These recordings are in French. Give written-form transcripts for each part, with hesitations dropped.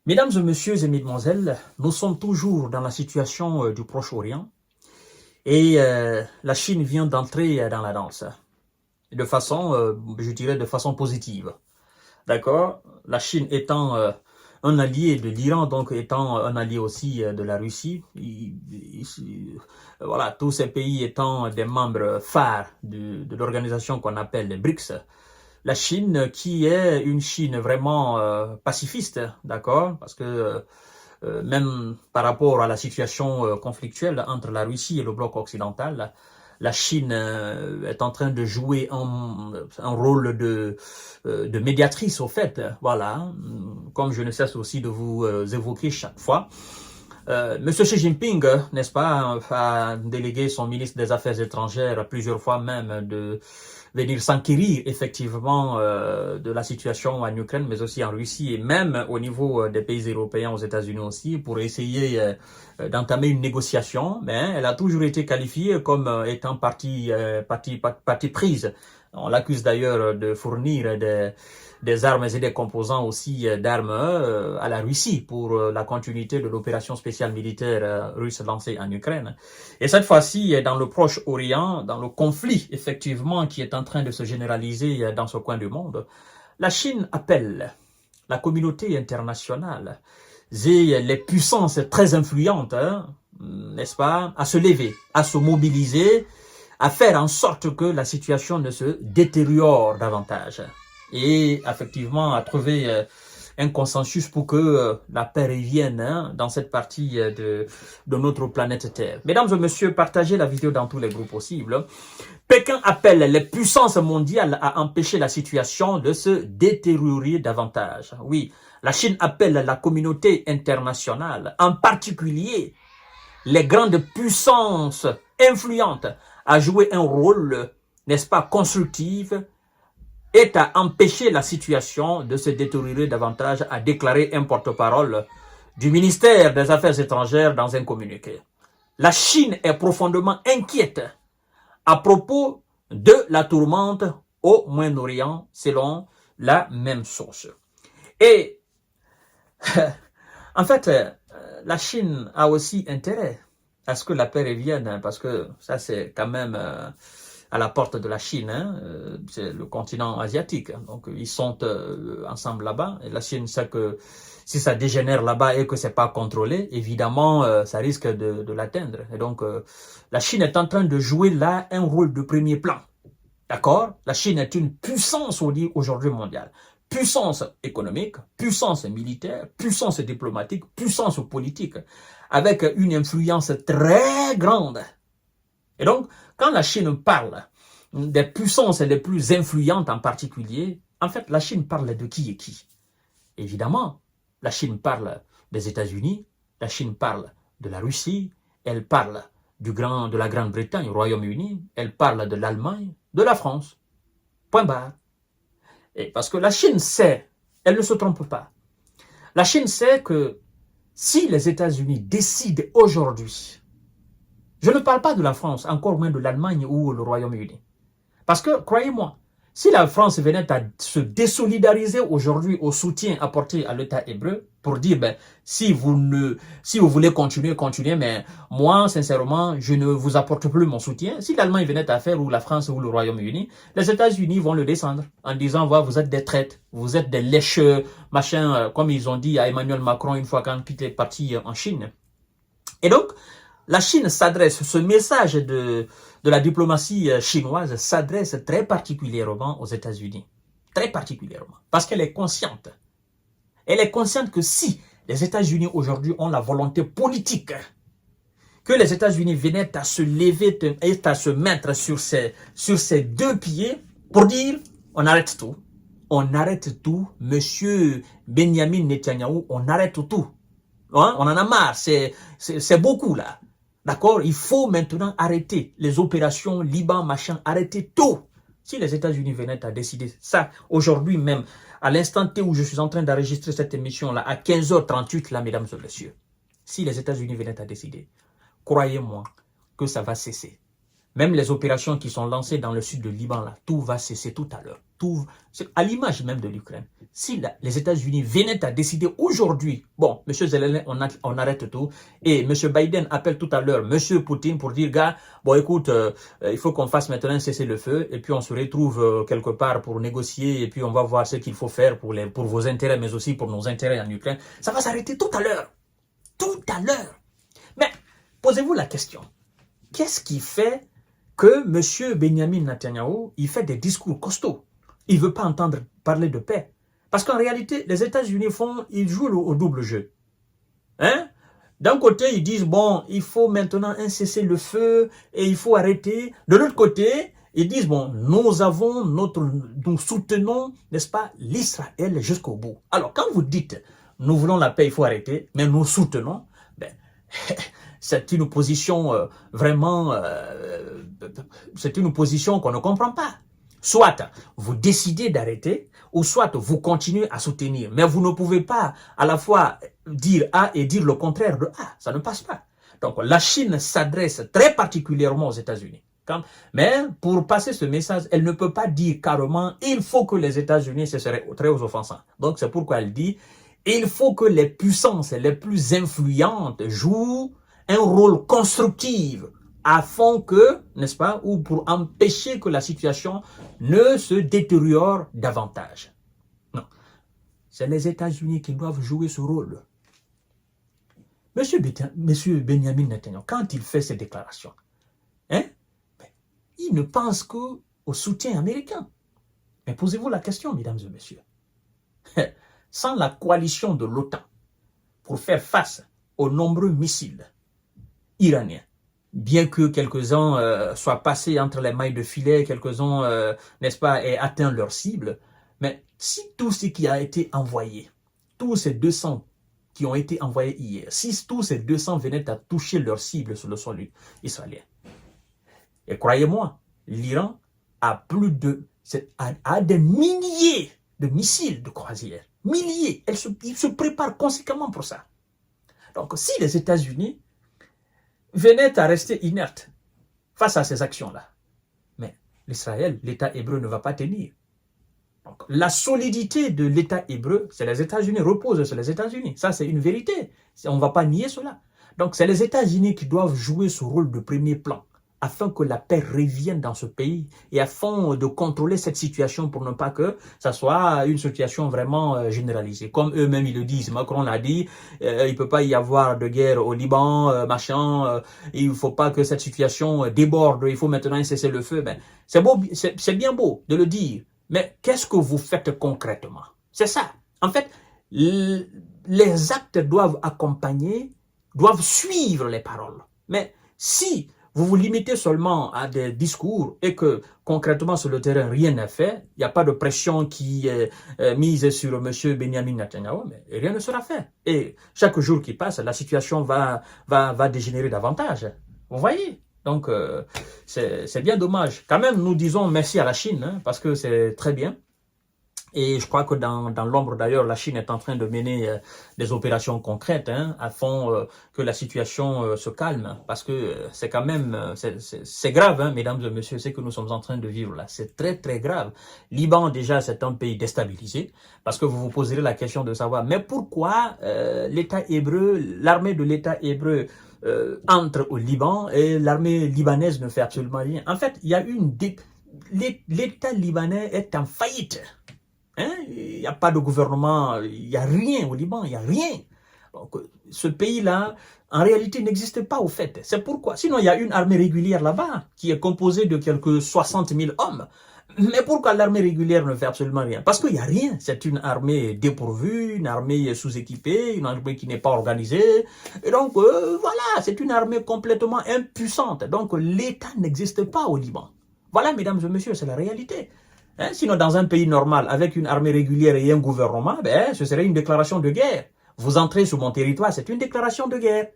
Mesdames et messieurs et mesdemoiselles, nous sommes toujours dans la situation du Proche-Orient et la Chine vient d'entrer dans la danse de façon, je dirais, de façon positive. D'accord? La Chine étant un allié de l'Iran, donc étant un allié aussi de la Russie, voilà, tous ces pays étant des membres phares de l'organisation qu'on appelle les BRICS. La Chine, qui est une Chine vraiment pacifiste, d'accord, parce que même par rapport à la situation conflictuelle entre la Russie et le bloc occidental, la Chine est en train de jouer un rôle de médiatrice au fait, voilà, comme je ne cesse aussi de vous évoquer chaque fois. Monsieur Xi Jinping, n'est-ce pas, a délégué son ministre des Affaires étrangères plusieurs fois même de venir s'enquérir effectivement de la situation en Ukraine, mais aussi en Russie et même au niveau des pays européens, aux États-Unis aussi, pour essayer d'entamer une négociation. Mais elle a toujours été qualifiée comme étant partie prise. On l'accuse d'ailleurs de fournir des armes et des composants aussi d'armes à la Russie pour la continuité de l'opération spéciale militaire russe lancée en Ukraine. Et cette fois-ci, dans le Proche-Orient, dans le conflit effectivement qui est en train de se généraliser dans ce coin du monde, la Chine appelle la communauté internationale et les puissances très influentes, n'est-ce pas, à se lever, à se mobiliser, à faire en sorte que la situation ne se détériore davantage. Et effectivement à trouver un consensus pour que la paix revienne dans cette partie de notre planète Terre. Mesdames et messieurs, partagez la vidéo dans tous les groupes possibles. Pékin appelle les puissances mondiales à empêcher la situation de se détériorer davantage. Oui, la Chine appelle la communauté internationale, en particulier les grandes puissances influentes, à jouer un rôle, n'est-ce pas, constructif, et à empêcher la situation de se détériorer davantage, a déclaré un porte-parole du ministère des Affaires étrangères dans un communiqué. La Chine est profondément inquiète à propos de la tourmente au Moyen-Orient, selon la même source. Et en fait, la Chine a aussi intérêt à ce que la paix revienne, parce que ça c'est quand même à la porte de la Chine, c'est le continent asiatique, donc ils sont ensemble là-bas, et la Chine sait que si ça dégénère là-bas et que c'est pas contrôlé, évidemment ça risque de l'atteindre, et donc la Chine est en train de jouer là un rôle de premier plan, d'accord? La Chine est une puissance aujourd'hui mondiale, puissance économique, puissance militaire, puissance diplomatique, puissance politique, avec une influence très grande. Et donc, quand la Chine parle des puissances les plus influentes en particulier, en fait, la Chine parle de qui et qui? Évidemment, la Chine parle des États-Unis, la Chine parle de la Russie, elle parle de la Grande-Bretagne, au Royaume-Uni, elle parle de l'Allemagne, de la France. Point barre. Et parce que la Chine sait, elle ne se trompe pas, la Chine sait que si les États-Unis décident aujourd'hui, je ne parle pas de la France, encore moins de l'Allemagne ou le Royaume-Uni. Parce que, croyez-moi, si la France venait à se désolidariser aujourd'hui au soutien apporté à l'État hébreu, pour dire, ben, si vous voulez continuer, continuez, mais moi, sincèrement, je ne vous apporte plus mon soutien. Si l'Allemagne venait à faire, ou la France ou le Royaume-Uni, les États-Unis vont le descendre en disant, voilà, vous êtes des traites, vous êtes des lècheux, machin, comme ils ont dit à Emmanuel Macron une fois quand il est parti en Chine. Et donc, la Chine s'adresse, ce message de la diplomatie chinoise s'adresse très particulièrement aux États-Unis. Très particulièrement. Parce qu'elle est consciente. Elle est consciente que si les États-Unis aujourd'hui ont la volonté politique, que les États-Unis venaient à se lever et à se mettre sur ces deux pieds pour dire, on arrête tout. On arrête tout, monsieur Benjamin Netanyahu, on arrête tout. Hein? On en a marre, c'est beaucoup là. D'accord? Il faut maintenant arrêter les opérations Liban, machin, arrêter tout. Si les États-Unis venaient à décider ça, aujourd'hui même, à l'instant T où je suis en train d'enregistrer cette émission-là, à 15h38, là, mesdames et messieurs, si les États-Unis venaient à décider, croyez-moi que ça va cesser. Même les opérations qui sont lancées dans le sud du Liban, là, tout va cesser tout à l'heure. Tout, à l'image même de l'Ukraine. Si les États-Unis venaient à décider aujourd'hui, bon, M. Zelensky, on arrête tout, et M. Biden appelle tout à l'heure M. Poutine pour dire, gars, bon écoute, il faut qu'on fasse maintenant un cessez-le-feu, et puis on se retrouve quelque part pour négocier, et puis on va voir ce qu'il faut faire pour vos intérêts, mais aussi pour nos intérêts en Ukraine. Ça va s'arrêter tout à l'heure. Tout à l'heure. Mais, posez-vous la question. Qu'est-ce qui fait que M. Benjamin Netanyahu, il fait des discours costauds? Il ne veut pas entendre parler de paix. Parce qu'en réalité, les États-Unis ils jouent au double jeu. Hein? D'un côté, ils disent, bon, il faut maintenant un cessez-le-feu et il faut arrêter. De l'autre côté, ils disent, bon, nous soutenons, n'est-ce pas, l'Israël jusqu'au bout. Alors, quand vous dites, nous voulons la paix, il faut arrêter, mais nous soutenons, ben, c'est une position c'est une position qu'on ne comprend pas. Soit vous décidez d'arrêter, ou soit vous continuez à soutenir. Mais vous ne pouvez pas à la fois dire A et dire le contraire de A. Ça ne passe pas. Donc la Chine s'adresse très particulièrement aux États-Unis. Mais pour passer ce message, elle ne peut pas dire carrément « il faut que les États-Unis », ce serait très offensant. Donc c'est pourquoi elle dit « il faut que les puissances les plus influentes jouent un rôle constructif afin que, n'est-ce pas, ou pour empêcher que la situation ne se détériore davantage. » Non, c'est les États-Unis qui doivent jouer ce rôle. Monsieur Benjamin Netanyahu, quand il fait ces déclarations, hein, il ne pense qu'au soutien américain. Mais posez-vous la question, mesdames et messieurs. Sans la coalition de l'OTAN pour faire face aux nombreux missiles iraniens, bien que quelques-uns soient passés entre les mailles de filet, quelques-uns, n'est-ce pas, aient atteint leur cible, mais si tout ce qui a été envoyé, tous ces 200 qui ont été envoyés hier, si tous ces 200 venaient à toucher leur cible sur le sol israélien, et croyez-moi, l'Iran a des milliers de missiles de croisière. Milliers. Il se prépare conséquemment pour ça. Donc, si les États-Unis venaient à rester inertes face à ces actions-là, mais l'Israël, l'État hébreu ne va pas tenir. Donc, la solidité de l'État hébreu, c'est les États-Unis, repose sur les États-Unis. Ça, c'est une vérité. On ne va pas nier cela. Donc, c'est les États-Unis qui doivent jouer ce rôle de premier plan afin que la paix revienne dans ce pays et afin de contrôler cette situation pour ne pas que ça soit une situation vraiment généralisée. Comme eux-mêmes, ils le disent. Macron l'a dit, il ne peut pas y avoir de guerre au Liban, il ne faut pas que cette situation déborde, il faut maintenant un cessez-le-feu. Ben, c'est bien beau de le dire, mais qu'est-ce que vous faites concrètement? C'est ça. En fait, les actes doivent accompagner, doivent suivre les paroles. Mais si vous vous limitez seulement à des discours et que concrètement sur le terrain rien n'est fait, il n'y a pas de pression qui est mise sur M. Benjamin Netanyahu, mais rien ne sera fait. Et chaque jour qui passe, la situation va dégénérer davantage. Vous voyez? Donc, c'est bien dommage. Quand même, nous disons merci à la Chine, hein, parce que c'est très bien. Et je crois que dans l'ombre d'ailleurs, la Chine est en train de mener des opérations concrètes afin que la situation se calme. Parce que c'est quand même, c'est grave, hein, mesdames et messieurs, ce que nous sommes en train de vivre là. C'est très très grave. Liban déjà, c'est un pays déstabilisé. Parce que vous vous poserez la question de savoir, mais pourquoi l'État hébreu, l'armée de l'État hébreu entre au Liban et l'armée libanaise ne fait absolument rien. En fait, il y a l'État libanais est en faillite. Hein? Il n'y a pas de gouvernement, il n'y a rien au Liban, il n'y a rien. Donc, ce pays-là, en réalité, n'existe pas au fait. C'est pourquoi. Sinon, il y a une armée régulière là-bas qui est composée de quelques 60 000 hommes. Mais pourquoi l'armée régulière ne fait absolument rien? Parce qu'il n'y a rien. C'est une armée dépourvue, une armée sous-équipée, une armée qui n'est pas organisée. Et donc, voilà, c'est une armée complètement impuissante. Donc, l'État n'existe pas au Liban. Voilà, mesdames et messieurs, c'est la réalité. Hein? Sinon, dans un pays normal, avec une armée régulière et un gouvernement, ben, ce serait une déclaration de guerre. Vous entrez sur mon territoire, c'est une déclaration de guerre.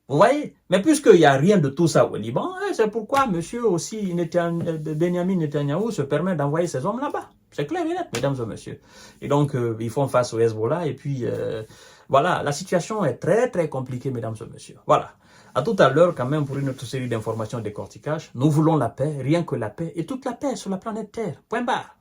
Vous voyez? Mais puisqu'il n'y a rien de tout ça au Liban, c'est pourquoi monsieur aussi Benjamin Netanyahu se permet d'envoyer ses hommes là-bas. C'est clair et net, mesdames et messieurs. Et donc, ils font face au Hezbollah. Et puis, voilà, la situation est très, très compliquée, mesdames et messieurs. Voilà. À tout à l'heure, quand même, pour une autre série d'informations de décortiquage. Nous voulons la paix, rien que la paix, et toute la paix sur la planète Terre. Point barre.